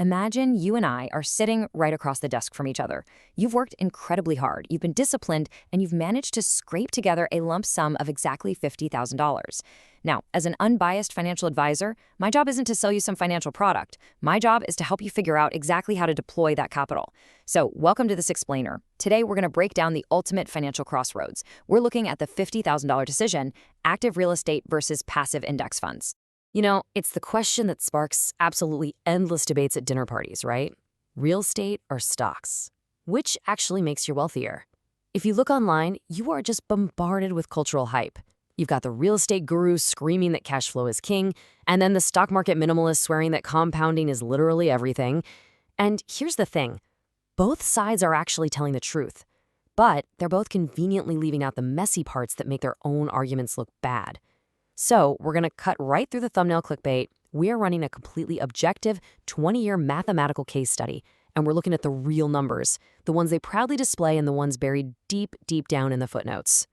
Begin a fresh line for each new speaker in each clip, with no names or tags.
Imagine you and I are sitting right across the desk from each other. You've worked incredibly hard, you've been disciplined, and you've managed to scrape together a lump sum of exactly $50,000. Now, as an unbiased financial advisor, my job isn't to sell you some financial product. My job is to help you figure out exactly how to deploy that capital. So, welcome to this explainer. Today, we're going to break down the ultimate financial crossroads. We're looking at the $50,000 decision: active real estate versus passive index funds. It's the question that sparks absolutely endless debates at dinner parties, right? Real estate or stocks? Which actually makes you wealthier? If you look online, you are just bombarded with cultural hype. You've got the real estate gurus screaming that cash flow is king, and then the stock market minimalists swearing that compounding is literally everything. And here's the thing. Both sides are actually telling the truth, but they're both conveniently leaving out the messy parts that make their own arguments look bad. So we're going to cut right through the thumbnail clickbait. We're running a completely objective 20-year mathematical case study, and we're looking at the real numbers, the ones they proudly display and the ones buried deep, deep down in the footnotes.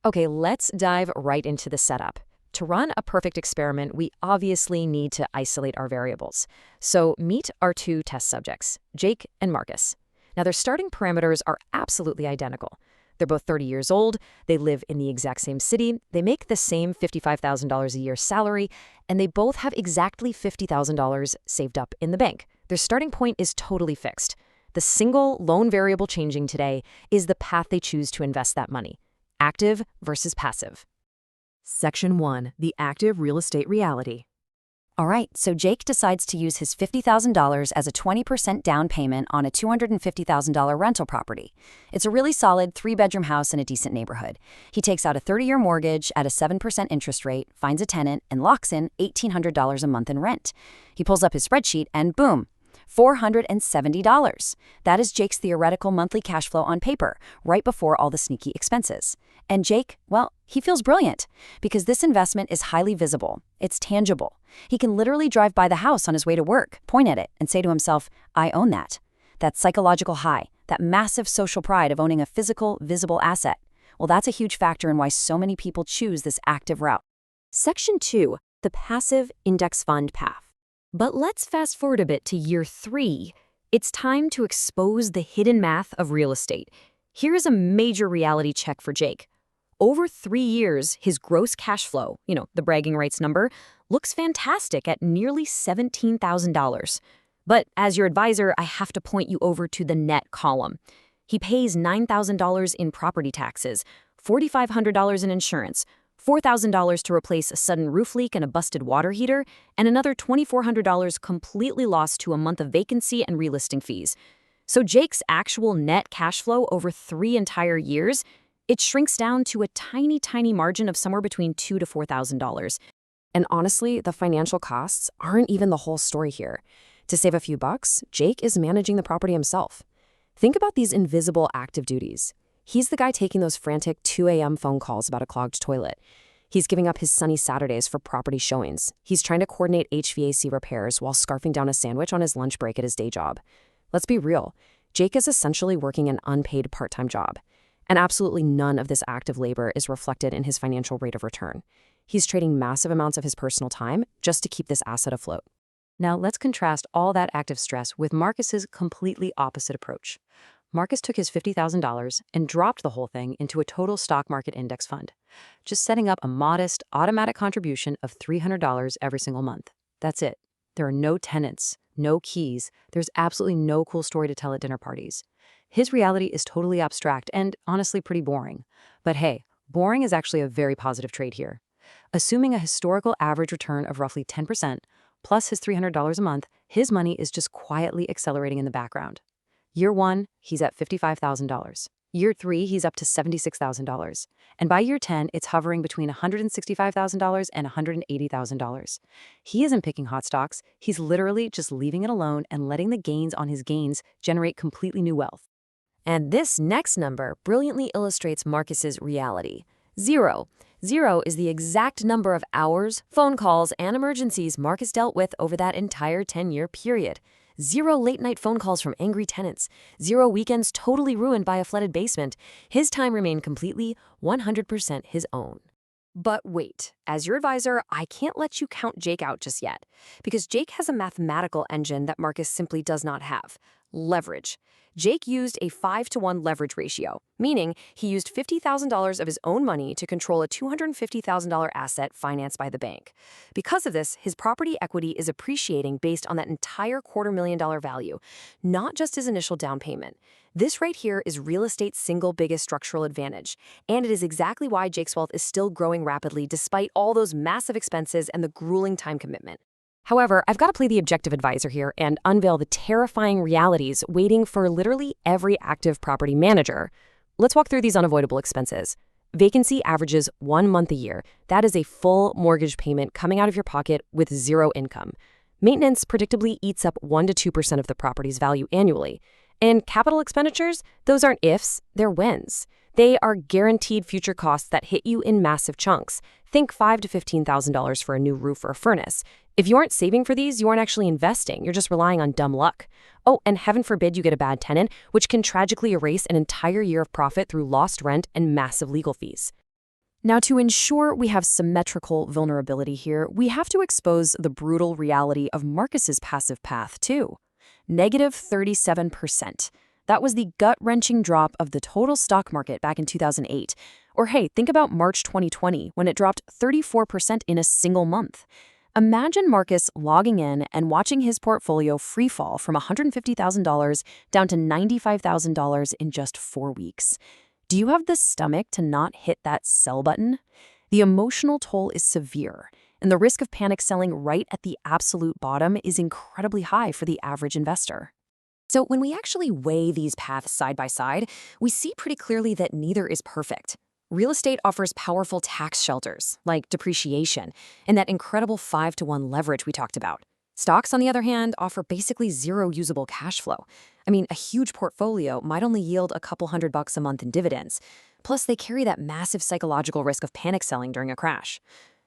Okay, let's dive right into the setup. To run a perfect experiment, we obviously need to isolate our variables. So meet our two test subjects, Jake and Marcus. Now, their starting parameters are absolutely identical. They're both 30 years old, they live in the exact same city, they make the same $55,000 a year salary, and they both have exactly $50,000 saved up in the bank. Their starting point is totally fixed. The single lone variable changing today is the path they choose to invest that money: active versus passive. Section 1. The active real estate reality. All right, so Jake decides to use his $50,000 as a 20% down payment on a $250,000 rental property. It's a really solid 3-bedroom house in a decent neighborhood. He takes out a 30-year mortgage at a 7% interest rate, finds a tenant, and locks in $1,800 a month in rent. He pulls up his spreadsheet and boom, $470. That is Jake's theoretical monthly cash flow on paper, right before all the sneaky expenses. And Jake, well, he feels brilliant because this investment is highly visible. It's tangible. He can literally drive by the house on his way to work, point at it, and say to himself, I own that. That psychological high, that massive social pride of owning a physical, visible asset. Well, that's a huge factor in why so many people choose this active route. Section 2, the passive index fund path. But let's fast forward a bit to year 3. It's time to expose the hidden math of real estate. Here's a major reality check for Jake. Over 3 years, his gross cash flow, the bragging rights number, looks fantastic at nearly $17,000. But as your advisor, I have to point you over to the net column. He pays $9,000 in property taxes, $4,500 in insurance, $4,000 to replace a sudden roof leak and a busted water heater, and another $2,400 completely lost to a month of vacancy and relisting fees. So Jake's actual net cash flow over 3 entire years, it shrinks down to a tiny, tiny margin of somewhere between $2,000 to $4,000. And honestly, the financial costs aren't even the whole story here. To save a few bucks, Jake is managing the property himself. Think about these invisible active duties. He's the guy taking those frantic 2 a.m. phone calls about a clogged toilet. He's giving up his sunny Saturdays for property showings. He's trying to coordinate HVAC repairs while scarfing down a sandwich on his lunch break at his day job. Let's be real. Jake is essentially working an unpaid part-time job. And absolutely none of this active labor is reflected in his financial rate of return. He's trading massive amounts of his personal time just to keep this asset afloat. Now let's contrast all that active stress with Marcus's completely opposite approach. Marcus took his $50,000 and dropped the whole thing into a total stock market index fund, just setting up a modest automatic contribution of $300 every single month. That's it. There are no tenants, no keys. There's absolutely no cool story to tell at dinner parties. His reality is totally abstract and honestly pretty boring. But hey, boring is actually a very positive trade here. Assuming a historical average return of roughly 10%, plus his $300 a month, his money is just quietly accelerating in the background. Year 1, he's at $55,000. Year 3, he's up to $76,000. And by year 10, it's hovering between $165,000 and $180,000. He isn't picking hot stocks. He's literally just leaving it alone and letting the gains on his gains generate completely new wealth. And this next number brilliantly illustrates Marcus's reality. 0. 0 is the exact number of hours, phone calls, and emergencies Marcus dealt with over that entire 10-year period. 0 late-night phone calls from angry tenants. 0 weekends totally ruined by a flooded basement. His time remained completely 100% his own. But wait, as your advisor, I can't let you count Jake out just yet, because Jake has a mathematical engine that Marcus simply does not have: leverage. Jake used a 5-to-1 leverage ratio, meaning he used $50,000 of his own money to control a $250,000 asset financed by the bank. Because of this, his property equity is appreciating based on that entire $250,000 value, not just his initial down payment. This right here is real estate's single biggest structural advantage, and it is exactly why Jake's wealth is still growing rapidly despite all those massive expenses and the grueling time commitment. However, I've got to play the objective advisor here and unveil the terrifying realities waiting for literally every active property manager. Let's walk through these unavoidable expenses. Vacancy averages 1 month a year. That is a full mortgage payment coming out of your pocket with zero income. Maintenance predictably eats up 1% to 2% of the property's value annually. And capital expenditures, those aren't ifs, they're whens. They are guaranteed future costs that hit you in massive chunks. Think $5,000 to $15,000 for a new roof or a furnace. If you aren't saving for these, you aren't actually investing. You're just relying on dumb luck. Oh, and heaven forbid you get a bad tenant, which can tragically erase an entire year of profit through lost rent and massive legal fees. Now, to ensure we have symmetrical vulnerability here, we have to expose the brutal reality of Marcus's passive path, too. -37%. That was the gut-wrenching drop of the total stock market back in 2008. Or hey, think about March 2020, when it dropped 34% in a single month. Imagine Marcus logging in and watching his portfolio freefall from $150,000 down to $95,000 in just 4 weeks. Do you have the stomach to not hit that sell button? The emotional toll is severe, and the risk of panic selling right at the absolute bottom is incredibly high for the average investor. So when we actually weigh these paths side by side, we see pretty clearly that neither is perfect. Real estate offers powerful tax shelters, like depreciation, and that incredible 5-to-1 leverage we talked about. Stocks, on the other hand, offer basically zero usable cash flow. I mean, a huge portfolio might only yield a couple $100 a month in dividends. Plus, they carry that massive psychological risk of panic selling during a crash.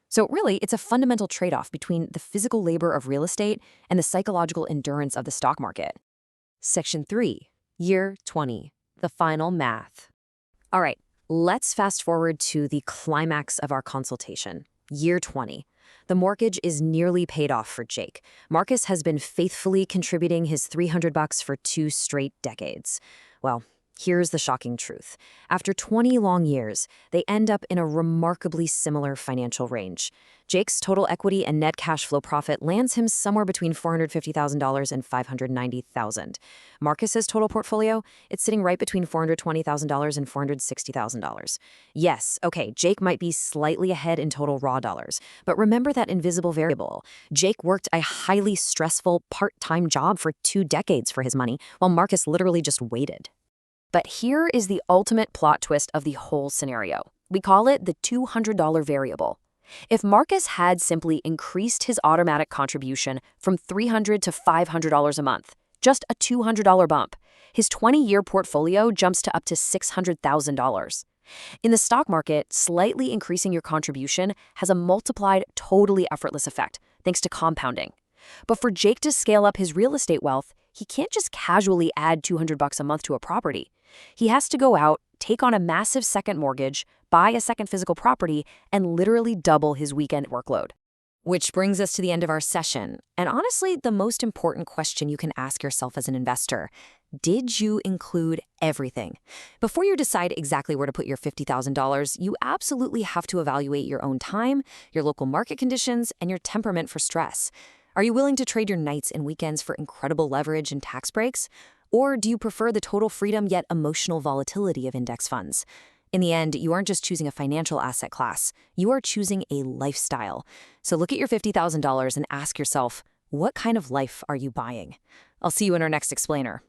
So really, it's a fundamental trade-off between the physical labor of real estate and the psychological endurance of the stock market. Section 3, Year 20, the final math. All right, let's fast forward to the climax of our consultation, Year 20. The mortgage is nearly paid off for Jake. Marcus has been faithfully contributing his $300 for 2 straight decades. Well, here's the shocking truth. After 20 long years, they end up in a remarkably similar financial range. Jake's total equity and net cash flow profit lands him somewhere between $450,000 and $590,000. Marcus's total portfolio, it's sitting right between $420,000 and $460,000. Yes, okay, Jake might be slightly ahead in total raw dollars, but remember that invisible variable. Jake worked a highly stressful part-time job for 2 decades for his money, while Marcus literally just waited. But here is the ultimate plot twist of the whole scenario. We call it the $200 variable. If Marcus had simply increased his automatic contribution from $300 to $500 a month, just a $200 bump, his 20-year portfolio jumps to up to $600,000. In the stock market, slightly increasing your contribution has a multiplied, totally effortless effect, thanks to compounding. But for Jake to scale up his real estate wealth, he can't just casually add $200 a month to a property. He has to go out, take on a massive second mortgage, buy a second physical property, and literally double his weekend workload. Which brings us to the end of our session, and honestly, the most important question you can ask yourself as an investor. Did you include everything? Before you decide exactly where to put your $50,000, you absolutely have to evaluate your own time, your local market conditions, and your temperament for stress. Are you willing to trade your nights and weekends for incredible leverage and tax breaks? Or do you prefer the total freedom yet emotional volatility of index funds? In the end, you aren't just choosing a financial asset class, you are choosing a lifestyle. So look at your $50,000 and ask yourself, what kind of life are you buying? I'll see you in our next explainer.